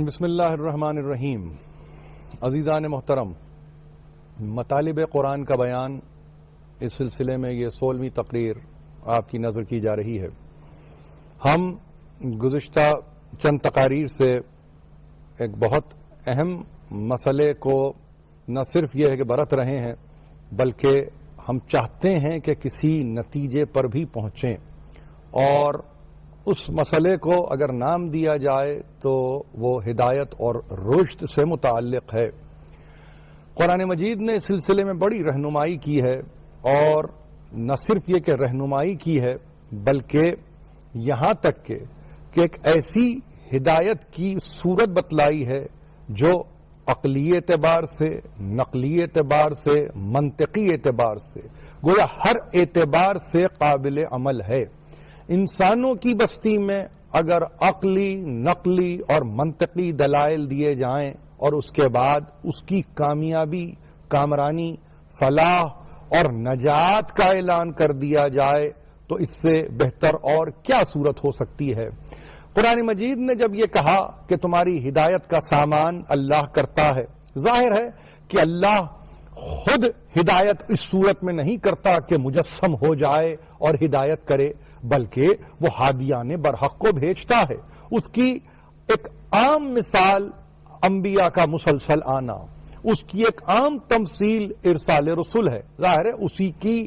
بسم اللہ الرحمن الرحیم. عزیزان محترم، مطالب قرآن کا بیان اس سلسلے میں یہ 16ویں تقریر آپ کی نظر کی جا رہی ہے. ہم گزشتہ چند تقاریر سے ایک بہت اہم مسئلے کو نہ صرف یہ ہے کہ برت رہے ہیں، بلکہ ہم چاہتے ہیں کہ کسی نتیجے پر بھی پہنچیں، اور اس مسئلے کو اگر نام دیا جائے تو وہ ہدایت اور رشد سے متعلق ہے. قرآن مجید نے اس سلسلے میں بڑی رہنمائی کی ہے، اور نہ صرف یہ کہ رہنمائی کی ہے بلکہ یہاں تک کہ ایک ایسی ہدایت کی صورت بتلائی ہے جو عقلی اعتبار سے، نقلی اعتبار سے، منطقی اعتبار سے، گویا ہر اعتبار سے قابل عمل ہے. انسانوں کی بستی میں اگر عقلی، نقلی اور منطقی دلائل دیے جائیں اور اس کے بعد اس کی کامیابی، کامرانی، فلاح اور نجات کا اعلان کر دیا جائے تو اس سے بہتر اور کیا صورت ہو سکتی ہے. قرآن مجید نے جب یہ کہا کہ تمہاری ہدایت کا سامان اللہ کرتا ہے، ظاہر ہے کہ اللہ خود ہدایت اس صورت میں نہیں کرتا کہ مجسم ہو جائے اور ہدایت کرے، بلکہ وہ ہادیان برحق کو بھیجتا ہے. اس کی ایک عام مثال انبیاء کا مسلسل آنا، اس کی ایک عام تمثیل ارسال رسول ہے. ظاہر ہے اسی کی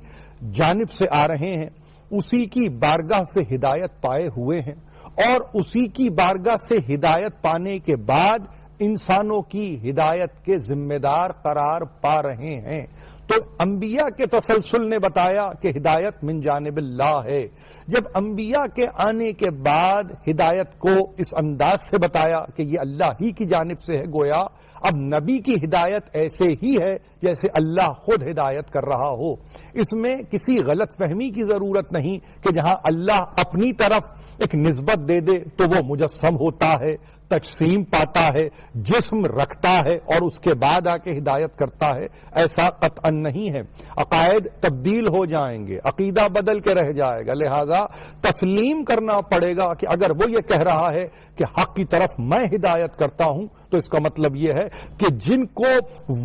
جانب سے آ رہے ہیں، اسی کی بارگاہ سے ہدایت پائے ہوئے ہیں، اور اسی کی بارگاہ سے ہدایت پانے کے بعد انسانوں کی ہدایت کے ذمہ دار قرار پا رہے ہیں. تو انبیاء کے تسلسل نے بتایا کہ ہدایت من جانب اللہ ہے. جب انبیاء کے آنے کے بعد ہدایت کو اس انداز سے بتایا کہ یہ اللہ ہی کی جانب سے ہے، گویا اب نبی کی ہدایت ایسے ہی ہے جیسے اللہ خود ہدایت کر رہا ہو. اس میں کسی غلط فہمی کی ضرورت نہیں کہ جہاں اللہ اپنی طرف ایک نسبت دے دے تو وہ مجسم ہوتا ہے، تجسیم پاتا ہے، جسم رکھتا ہے اور اس کے بعد آ کے ہدایت کرتا ہے. ایسا قطعا نہیں ہے. عقائد تبدیل ہو جائیں گے، عقیدہ بدل کے رہ جائے گا، لہذا تسلیم کرنا پڑے گا کہ اگر وہ یہ کہہ رہا ہے کہ حق کی طرف میں ہدایت کرتا ہوں تو اس کا مطلب یہ ہے کہ جن کو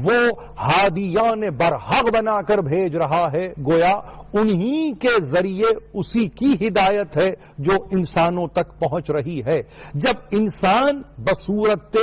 وہ ہادیان برحق بنا کر بھیج رہا ہے، گویا انہی کے ذریعے اسی کی ہدایت ہے جو انسانوں تک پہنچ رہی ہے. جب انسان بصورت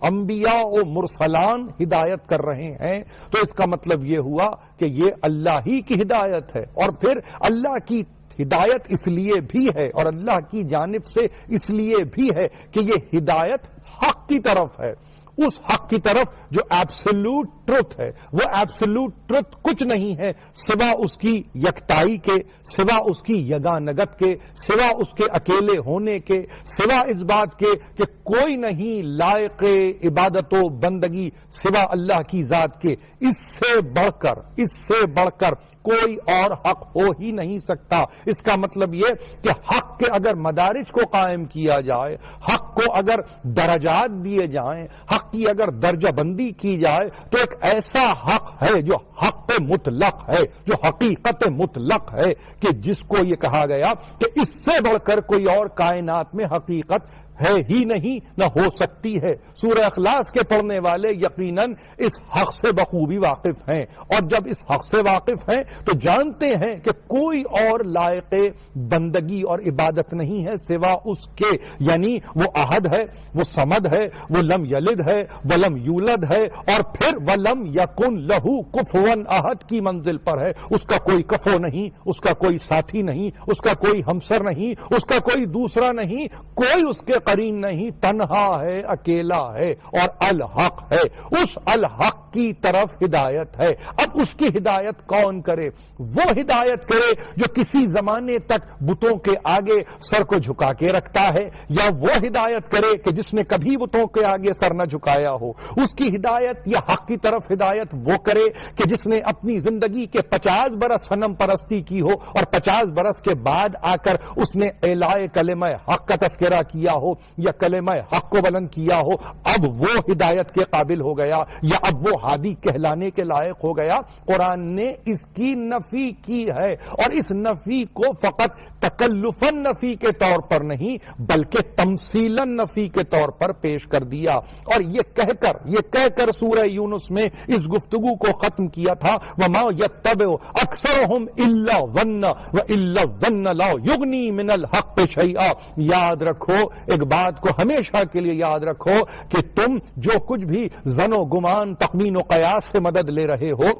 انبیاء و مرسلان ہدایت کر رہے ہیں تو اس کا مطلب یہ ہوا کہ یہ اللہ ہی کی ہدایت ہے. اور پھر اللہ کی ہدایت اس لیے بھی ہے اور اللہ کی جانب سے اس لیے بھی ہے کہ یہ ہدایت حق کی طرف ہے، اس حق کی طرف جو ایبسولوٹ ٹروتھ ہے. وہ ایبسولوٹ ٹروتھ کچھ نہیں ہے سوا اس کی یکتائی کے، سوا اس کی یگانگت کے، سوا اس کے اکیلے ہونے کے، سوا اس بات کے کہ کوئی نہیں لائق عبادت و بندگی سوا اللہ کی ذات کے. اس سے بڑھ کر کوئی اور حق ہو ہی نہیں سکتا. اس کا مطلب یہ کہ حق کے اگر مدارج کو قائم کیا جائے، حق کو اگر درجات دیے جائیں، حق کی اگر درجہ بندی کی جائے تو ایک ایسا حق ہے جو حق مطلق ہے، جو حقیقت مطلق ہے، کہ جس کو یہ کہا گیا کہ اس سے بڑھ کر کوئی اور کائنات میں حقیقت ہے ہی نہیں، نہ ہو سکتی ہے. سورہ اخلاص کے پڑھنے والے یقیناً اس حق سے بخوبی واقف ہیں، اور جب اس حق سے واقف ہیں تو جانتے ہیں کہ کوئی اور لائق بندگی اور عبادت نہیں ہے سوا اس کے. یعنی وہ احد ہے، وہ صمد ہے، وہ لم یلد ہے، ولم یولد ہے، اور پھر ولم یکن لہو کفوا احد کی منزل پر ہے. اس کا کوئی کفو نہیں، اس کا کوئی ساتھی نہیں، اس کا کوئی ہمسر نہیں، اس کا کوئی دوسرا نہیں، کوئی اس کے قرین نہیں، تنہا ہے، اکیلا ہے اور الحق ہے. اس الحق کی طرف ہدایت ہے. اب اس کی ہدایت کون کرے؟ وہ ہدایت کرے جو کسی زمانے تک بتوں کے آگے سر کو جھکا کے رکھتا ہے، یا وہ ہدایت کرے کہ جس نے کبھی بتوں کے آگے سر نہ جھکایا ہو. اس کی ہدایت یا حق کی طرف ہدایت وہ کرے کہ جس نے اپنی زندگی کے 50 برس صنم پرستی کی ہو اور 50 برس کے بعد آ کر اس نے اعلاء کلمہ حق کا تذکرہ کیا ہو، یا کلمہ حق کو بلند کیا ہو، اب وہ ہدایت کے قابل ہو گیا یا اب وہ ہادی کہلانے کے لائق ہو گیا؟ قرآن نے اس کی نفی کی ہے، اور اس نفی کو فقط تکلفاً نفی کے طور پر نہیں بلکہ تمثیلاً نفی کے طور پر پیش کر دیا، اور یہ کہہ کر سورہ یونس میں اس گفتگو کو ختم کیا تھا، وَمَا يَتَّبِعُ أَكْثَرُهُمْ إِلَّا الظَّنَّ وَإِلَّا الظَّنَّ لَا يُغْنِي مِنَ الْحَقِّ شَيْئًا۔ یاد رکھو، ایک بات کو ہمیشہ کے لیے یاد رکھو کہ تم جو کچھ بھی ظن و گمان، تخمین و قیاس سے مدد لے رہے ہو،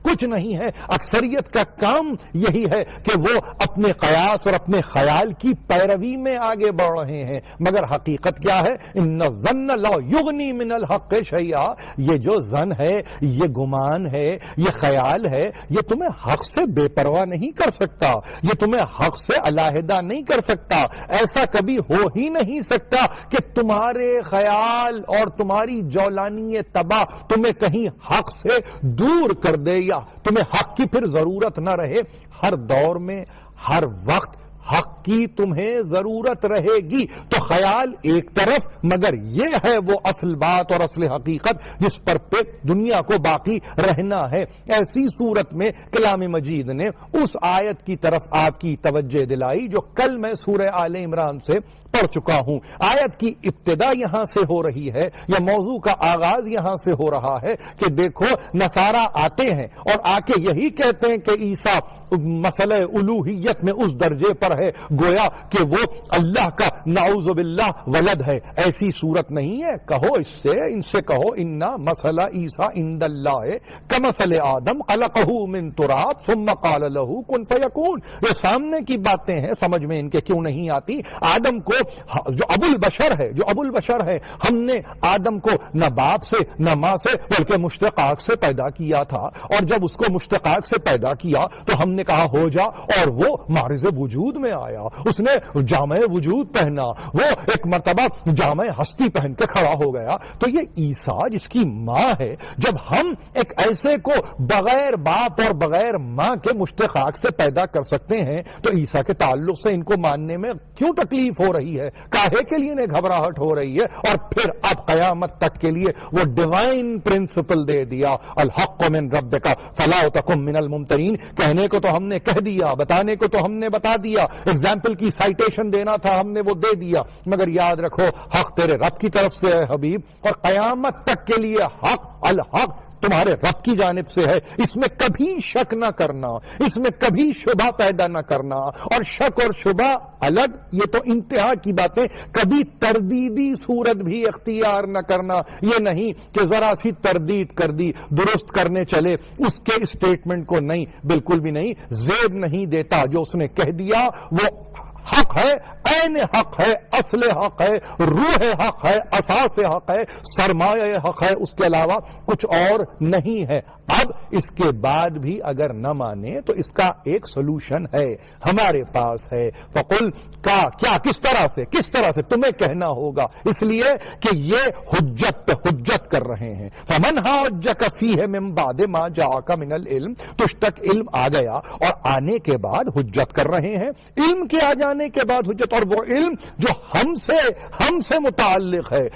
کچھ نہیں ہے۔ اکثریت کا کام یہی ہے کہ وہ اپنے قیاس اور اپنے خیال کی پیروی میں آگے بڑھ رہے ہیں، مگر حقیقت کیا ہے؟ ان الظن لا یغنی من الحق شیئا، یہ جو ظن ہے، یہ گمان ہے، یہ خیال ہے، یہ تمہیں حق سے بے پرواہ نہیں کر سکتا، یہ تمہیں حق سے علیحدہ نہیں کر سکتا۔ ایسا کبھی ہو ہی نہیں سکتا کہ تمہارے خیال اور تمہاری جولانی تباہ تمہیں کہیں حق سے دور کر دے یا تمہیں حق کی پھر ضرورت نہ رہے۔ ہر دور میں، ہر وقت حق کی تمہیں ضرورت رہے گی۔ تو خیال ایک طرف، مگر یہ ہے وہ اصل بات اور اصل حقیقت جس پر پہ دنیا کو باقی رہنا ہے۔ ایسی صورت میں کلام مجید نے اس آیت کی طرف آپ کی توجہ دلائی جو کل میں سورہ آل عمران سے پڑھ چکا ہوں۔ آیت کی ابتدا یہاں سے ہو رہی ہے، یا موضوع کا آغاز یہاں سے ہو رہا ہے کہ دیکھو نصارہ آتے ہیں اور آ کے یہی کہتے ہیں کہ عیسیٰ مسئلہ الوہیت میں اس درجے پر ہے گویا کہ وہ اللہ کا نعوذ باللہ ولد ہے۔ ایسی صورت نہیں ہے۔ کہو ان سے کہو انا مسئلہ عیسیٰ عند اللہ کمثل آدم خلقہ من تراب ثم قال له کن فیکون۔ یہ سامنے کی باتیں ہیں، سمجھ میں ان کے کیوں نہیں آتی؟ آدم کو جو ابو البشر ہے، ہم نے آدم کو نہ باپ سے نہ ماں سے بلکہ مشتقاق سے پیدا کیا تھا، اور جب اس کو مشتقاق سے پیدا کیا تو ہم نے کہا ہو جا، اور وہ معرض وجود میں آیا، اس نے جامع وجود پہنا، وہ ایک مرتبہ جامع ہستی پہن کے کھڑا ہو گیا۔ تو یہ عیسیٰ جس کی ماں ہے، جب ہم ایک ایسے کو بغیر باپ اور بغیر ماں کے مشتقاق سے پیدا کر سکتے ہیں تو عیسیٰ کے تعلق سے ان کو ماننے میں کیوں تکلیف ہو رہی ہے؟ کاہے کے لیے انہیں گھبراہٹ ہو رہی ہے؟ اور پھر اب قیامت تک کے لیے وہ ڈیوائن پرنسپل دے دیا، الحق من ربک فلا تکن من الممترین۔ کہنے کو تو ہم نے کہہ دیا، بتانے کو تو ہم نے بتا دیا، ایگزامپل کی سائٹیشن دینا تھا ہم نے وہ دے دیا، مگر یاد رکھو حق تیرے رب کی طرف سے ہے حبیب، اور قیامت تک کے لیے حق الحق تمہارے رب کی جانب سے ہے۔ اس میں کبھی شک نہ کرنا، اس میں کبھی شبہ پیدا نہ کرنا، اور شک اور شبہ الگ، یہ تو انتہا کی باتیں، کبھی تردیدی صورت بھی اختیار نہ کرنا۔ یہ نہیں کہ ذرا سی تردید کر دی، درست کرنے چلے اس کے اسٹیٹمنٹ کو، نہیں، بالکل بھی نہیں، زیب نہیں دیتا، جو اس نے کہہ دیا وہ حق ہے، عین حق ہے، اصل حق ہے، روح حق ہے، اساس حق ہے، سرمایہ حق ہے، اس کے علاوہ کچھ اور نہیں ہے۔ اب اس کے بعد بھی اگر نہ مانے تو اس کا ایک سولوشن ہے، ہمارے پاس ہے۔ فقل کا کیا، کس طرح سے تمہیں کہنا ہوگا، اس لیے کہ یہ حجت پہ حجت کر رہے ہیں۔ فمن حاجک فیہ من بعد ما جاءک من العلم، تجھ تک علم آ گیا اور آنے کے بعد حجت کر رہے ہیں۔ علم کے آ جانے کے بعد حجت، اور وہ علم جو ہم سے متعلق ہے،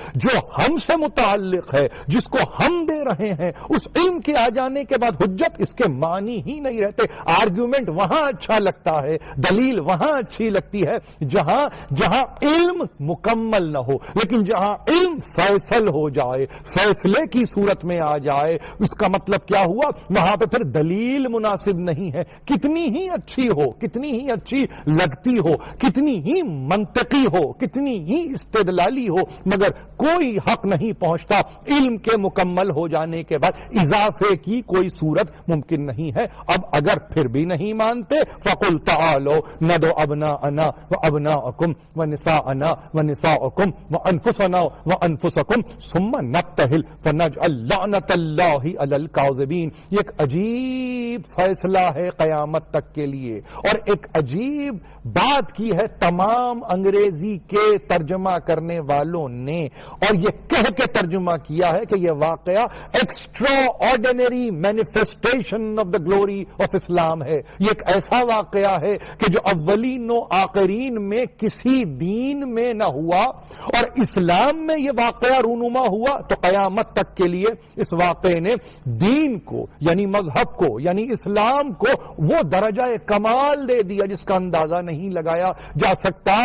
جس کو ہم دے رہے ہیں، اس علم کے آ جانے کے بعد حجت، اس کے معنی ہی نہیں رہتے۔ آرگیومنٹ وہاں اچھا لگتا ہے، دلیل وہاں اچھی لگتی ہے جہاں علم مکمل نہ ہو، لیکن جہاں علم فیصل ہو جائے، فیصلے کی صورت میں آ جائے، اس کا مطلب کیا ہوا؟ وہاں پہ پھر دلیل مناسب نہیں ہے، کتنی ہی اچھی ہو، کتنی ہی اچھی لگتی ہو، کتنی ہی منطقی ہو، کتنی ہی استدلالی ہو، مگر کوئی حق نہیں پہنچتا علم کے مکمل ہو جانے کے بعد، اضافے کی کوئی صورت ممکن نہیں ہے۔ اب اگر پھر بھی نہیں مانتے، فَقُلْ تَعَالَوْا نَدْعُ أَبْنَاءَنَا وَأَبْنَاءَكُمْ وَنِسَاءَنَا وَنِسَاءَكُمْ وَأَنفُسَنَا وَأَنفُسَكُمْ ثُمَّ نَبْتَهِلْ فَنَجْعَلْ لَعْنَةَ اللَّهِ عَلَى الْكَاذِبِينَ۔ یہ ایک عجیب فیصلہ ہے قیامت تک کے لیے، اور ایک عجیب بات کی ہے تمام انگریزی کے ترجمہ کرنے والوں نے، اور یہ کہہ کے ترجمہ کیا ہے کہ یہ واقعہ extraordinary manifestation of the glory of Islam ہے. یہ ایک ایسا واقعہ ہے کہ جو اولین و آخرین میں کسی دین میں نہ ہوا، اور اسلام میں یہ واقعہ رونما ہوا تو قیامت تک کے لیے اس واقعے نے دین کو یعنی مذہب کو یعنی اسلام کو وہ درجہ کمال دے دیا جس کا اندازہ نہیں لگایا جا سکتا.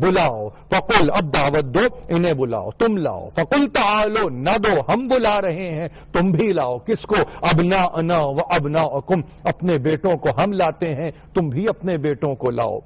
بلاؤ فقل، اب دعوت دو، انہیں بلاؤ، تم لاؤ. فقل تعالو، نہ دو، ہم بلا رہے ہیں، تم بھی لاؤ. کس کو؟ ابناءنا و ابناءکم، اپنے بیٹوں کو ہم لاتے ہیں، تم بھی اپنے بیٹوں کو لاؤ.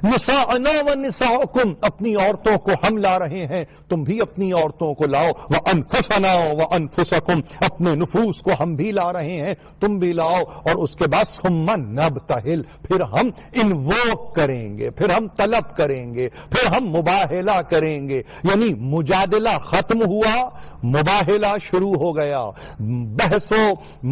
نساءنا و نساءکم، اپنی عورتوں کو ہم لا رہے ہیں، تم بھی اپنی عورتوں کو لاؤ. وانفسنا و انفسکم، اپنے نفوس کو ہم بھی لا رہے ہیں، تم بھی لاؤ. اور اس کے بعد ثم نبتہل، پھر ہم انووک کریں گے، پھر ہم طلب کریں گے، پھر ہم مباہلہ کریں گے. یعنی مجادلہ ختم ہوا، مباہلہ شروع ہو گیا. بحث و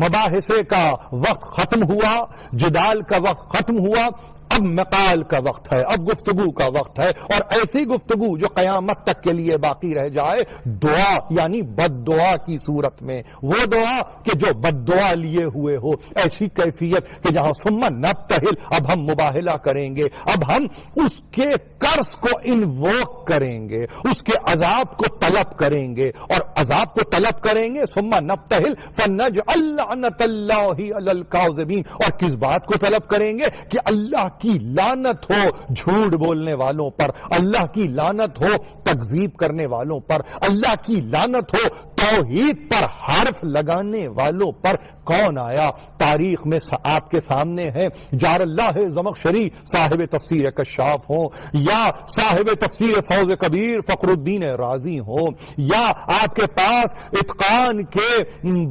مباحثے کا وقت ختم ہوا، جدال کا وقت ختم ہوا. اب مقال کا وقت ہے، اب گفتگو کا وقت ہے، اور ایسی گفتگو جو قیامت تک کے لیے باقی رہ جائے. دعا یعنی بد دعا کی صورت میں، وہ دعا کہ جو بد دعا لیے ہوئے ہو، ایسی کیفیت کہ جہاں ثم نبتہل، اب ہم مباہلہ کریں گے، اب ہم اس کے قرض کو انووک کریں گے، اس کے عذاب کو طلب کریں گے، اور عذاب کو طلب کریں گے. ثم نبتہل فنجعل لعنت اللہ علی الکاذبین، اور کس بات کو طلب کریں گے؟ کہ اللہ کی لعنت ہو جھوٹ بولنے والوں پر، اللہ کی لعنت ہو تکذیب کرنے والوں پر، اللہ کی لعنت ہو توحید پر حرف لگانے والوں پر. کون آیا؟ تاریخ میں آپ کے سامنے ہے. جار اللہ زمخشری صاحب تفسیر کشاف ہو، یا صاحب تفسیر فوز کبیر فخر الدین رازی ہو، یا آپ کے پاس اتقان کے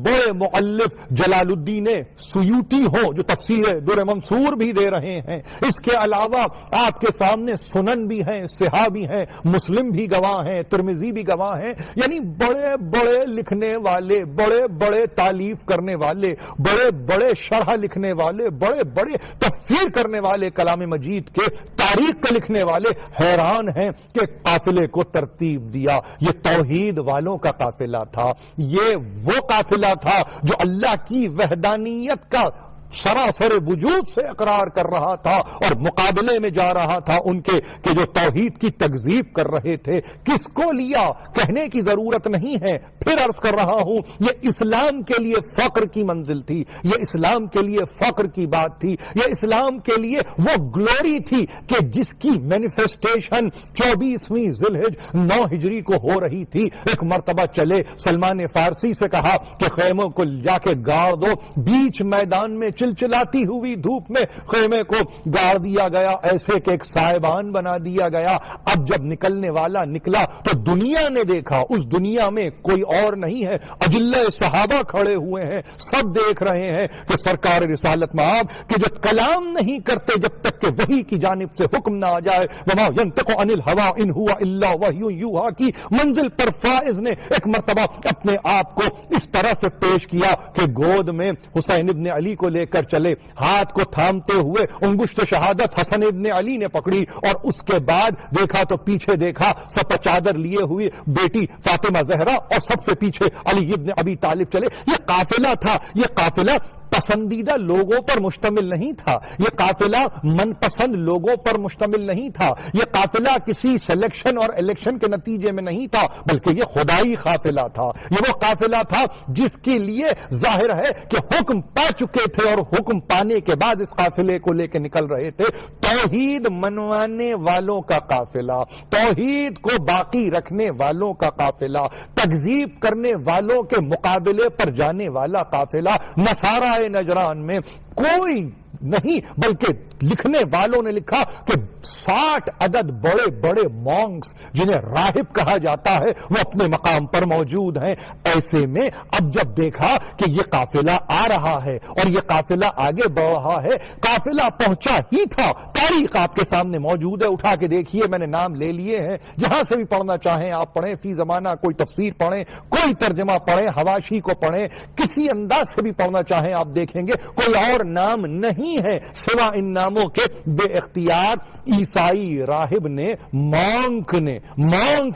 بڑے مؤلف جلال الدین سیوطی ہو جو تفسیر در منصور بھی دے رہے ہیں. اس کے علاوہ آپ کے سامنے سنن بھی ہیں، صحاح بھی ہیں، مسلم بھی گواہ ہیں، ترمذی بھی گواہ ہیں. یعنی بڑے بڑے لکھنے والے، بڑے بڑے تالیف کرنے والے، بڑے بڑے شرح لکھنے والے، بڑے بڑے تفسیر کرنے والے کلام مجید کے، تاریخ کا لکھنے والے حیران ہیں کہ قافلے کو ترتیب دیا. یہ توحید والوں کا قافلہ تھا، یہ وہ قافلہ تھا جو اللہ کی وحدانیت کا سراسر وجود سے اقرار کر رہا تھا اور مقابلے میں جا رہا تھا ان کے کہ جو توحید کی تکذیب کر رہے تھے. کس کو لیا کہنے کی ضرورت نہیں ہے، پھر عرض کر رہا ہوں یہ اسلام کے لیے فخر کی منزل تھی، یہ اسلام کے لیے فخر کی بات تھی، یہ اسلام کے لیے وہ گلوری تھی کہ جس کی مینیفیسٹیشن 24ویں ذی الحج 9 ہجری کو ہو رہی تھی. ایک مرتبہ چلے سلمان فارسی سے کہا کہ خیموں کو جا کے گاڑ دو، بیچ میدان میں چلچلاتی ہوئی دھوپ میں خیمے کو گاڑ دیا گیا، ایسے کہ ایک سائبان بنا دیا گیا. اب جب نکلنے والا نکلا تو دنیا نے دیکھا، اس دنیا میں کوئی اور نہیں ہے، اجلہ صحابہ کھڑے ہوئے ہیں، سب دیکھ رہے ہیں کہ سرکار رسالت مآب کہ جو کلام نہیں کرتے جب تک کہ وحی کی جانب سے حکم نہ آ جائے، وما ينطق عن الهوى ان هو الا وحی یوحی کی منزل پر فائز نے ایک مرتبہ اپنے آپ کو اس طرح سے پیش کیا کہ گود میں حسین ابن علی کو لے کر چلے، ہاتھ کو تھامتے ہوئے انگشت شہادت حسن ابن علی نے پکڑی، اور اس کے بعد دیکھا تو پیچھے دیکھا سب چادر لیے ہوئی بیٹی فاطمہ زہرا، اور سب سے پیچھے علی ابن ابی طالب چلے. یہ قافلہ تھا، یہ قافلہ پسندیدہ لوگوں پر مشتمل نہیں تھا، یہ قافلہ من پسند لوگوں پر مشتمل نہیں تھا، یہ قافلہ کسی سلیکشن اور الیکشن کے نتیجے میں نہیں تھا، بلکہ یہ خدائی قافلہ تھا. یہ وہ قافلہ تھا جس کے لیے ظاہر ہے کہ حکم پا چکے تھے، اور حکم پانے کے بعد اس قافلے کو لے کے نکل رہے تھے. توحید منوانے والوں کا قافلہ، توحید کو باقی رکھنے والوں کا قافلہ، تکذیب کرنے والوں کے مقابلے پر جانے والا قافلہ. نصارہ نجران میں کوئی نہیں، بلکہ لکھنے والوں نے لکھا کہ 60 عدد بڑے بڑے مونکس جنہیں راہب کہا جاتا ہے وہ اپنے مقام پر موجود ہیں. ایسے میں اب جب دیکھا کہ یہ قافلہ آ رہا ہے اور یہ قافلہ آگے بڑھ رہا ہے, قافلہ پہنچا ہی تھا, تاریخ آپ کے سامنے موجود ہے, اٹھا کے دیکھیے, میں نے نام لے لیے ہیں, جہاں سے بھی پڑھنا چاہیں آپ پڑھیں, فی زمانہ کوئی تفسیر پڑھیں, کوئی ترجمہ پڑھیں, حواشی کو پڑھیں, کسی انداز سے بھی پڑھنا چاہیں آپ دیکھیں گے کوئی اور نام نہیں ہے سوا ان ناموں کے. بے اختیار عیسائی راہب نے مونک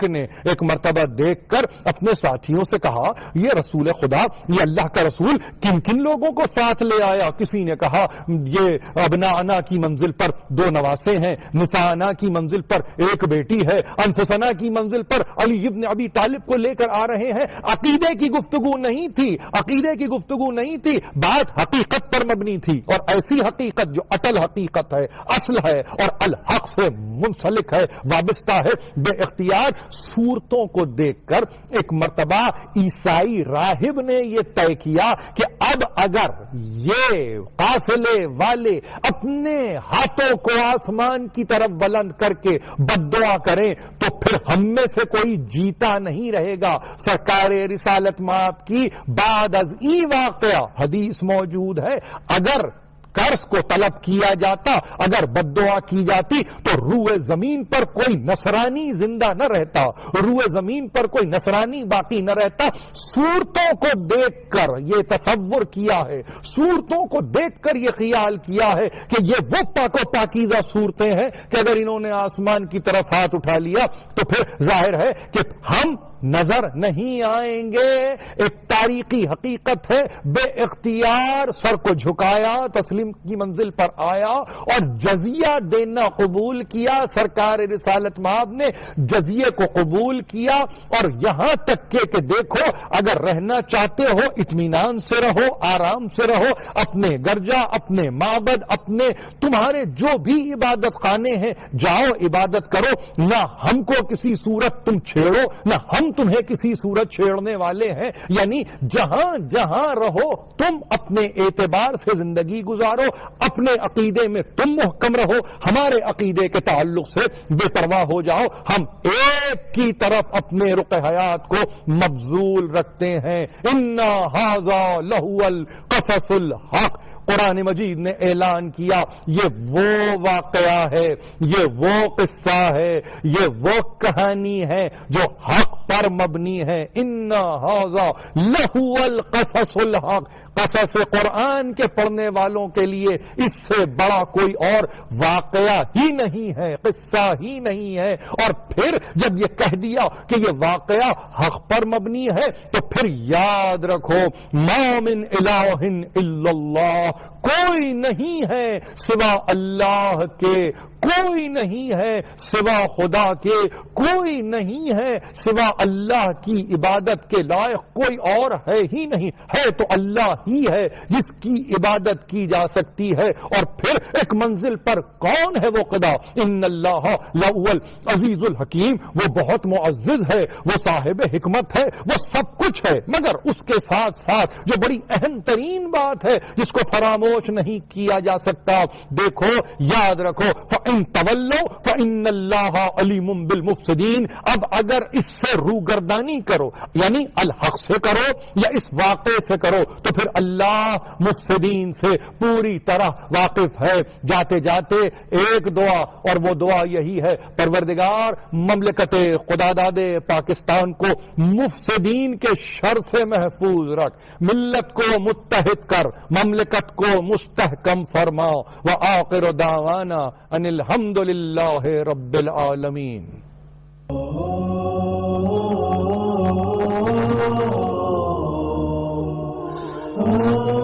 نے ایک مرتبہ دیکھ کر اپنے ساتھیوں سے کہا, یہ رسول خدا, یہ اللہ کا رسول کن کن لوگوں کو ساتھ لے آیا؟ کسی نے کہا یہ ابناءنا کی منزل پر 2 نواسے ہیں, نساءنا کی منزل پر 1 بیٹی ہے, انفسنا کی منزل پر علی ابن ابی طالب کو لے کر آ رہے ہیں. عقیدے کی گفتگو نہیں تھی, عقیدے کی گفتگو نہیں تھی, بات حقیقت پر مبنی تھی, اور ایسی حقیقت جو اٹل حقیقت ہے, اصل ہے اور الحق سے منسلک ہے, وابستہ ہے. بے اختیار صورتوں کو دیکھ کر ایک مرتبہ عیسائی راہب نے یہ طے کیا کہ اب اگر یہ قافلے والے اپنے ہاتھوں کو آسمان کی طرف بلند کر کے بد دعا کریں تو پھر ہم میں سے کوئی جیتا نہیں رہے گا. سرکار رسالت مآب کی بعد از ای واقعہ حدیث موجود ہے, اگر قرض کو طلب کیا جاتا, اگر بد دعا کی جاتی تو روئے زمین پر کوئی نصرانی زندہ نہ رہتا, روئے زمین پر کوئی نصرانی باقی نہ رہتا. صورتوں کو دیکھ کر یہ تصور کیا ہے, صورتوں کو دیکھ کر یہ خیال کیا ہے کہ یہ وہ پاک و پاکیزہ صورتیں ہیں کہ اگر انہوں نے آسمان کی طرف ہاتھ اٹھا لیا تو پھر ظاہر ہے کہ ہم نظر نہیں آئیں گے. ایک تاریخی حقیقت ہے, بے اختیار سر کو جھکایا, تسلیم کی منزل پر آیا اور جزیہ دینا قبول کیا. سرکار رسالت مآب نے جزیے کو قبول کیا, اور یہاں تک کہ دیکھو اگر رہنا چاہتے ہو اطمینان سے رہو, آرام سے رہو, اپنے گرجا, اپنے معبد, اپنے تمہارے جو بھی عبادت خانے ہیں جاؤ عبادت کرو, نہ ہم کو کسی صورت تم چھیڑو, نہ ہم تمہیں کسی صورت چھیڑنے والے ہیں. یعنی جہاں جہاں رہو تم اپنے اعتبار سے زندگی گزارو, اپنے عقیدے میں تم محکم رہو, ہمارے عقیدے کے تعلق سے بے پرواہ ہو جاؤ. ہم ایک کی طرف اپنے رخ حیات کو مبذول رکھتے ہیں. انا ھذا لہو القصص الحق, قرآن مجید نے اعلان کیا یہ وہ واقعہ ہے, یہ وہ قصہ ہے, یہ وہ کہانی ہے جو حق پر مبنی ہے. انا ھذا لہو القصص الحق, قصص قرآن کے پڑھنے والوں کے لیے اس سے بڑا کوئی اور واقعہ ہی نہیں ہے, قصہ ہی نہیں ہے. اور پھر جب یہ کہہ دیا کہ یہ واقعہ حق پر مبنی ہے تو پھر یاد رکھو ما من الہ الا اللہ, کوئی نہیں ہے سوا اللہ کے, کوئی نہیں ہے سوا خدا کے, کوئی نہیں ہے سوا اللہ کی عبادت کے لائق, کوئی اور ہے ہی نہیں. ہے تو اللہ ہی ہے جس کی عبادت کی جا سکتی ہے. اور پھر ایک منزل پر کون ہے وہ خدا؟ ان اللہ لہو العزیز الحکیم, وہ بہت معزز ہے, وہ صاحب حکمت ہے, وہ سب کچھ ہے. مگر اس کے ساتھ ساتھ جو بڑی اہم ترین بات ہے جس کو فراموش نہیں کیا جا سکتا, دیکھو یاد رکھو فَإِن تَوَلَّوْا فَإِنَّ اللَّهَ عَلِيمٌ بِالْمُفْسِدِينَ. اب اگر اس سے روگردانی کرو, یعنی الحق سے کرو یا اس واقعے سے کرو, تو پھر اللہ مفسدین سے پوری طرح واقف ہے. جاتے جاتے ایک دعا, اور وہ دعا یہی ہے, پروردگار مملکت خدا داد پاکستان کو مفسدین کے شر سے محفوظ رکھ, ملت کو متحد کر, مملکت کو مستحکم فرما. وآخر دعوانا ان الحمد للہ رب العالمین. Oh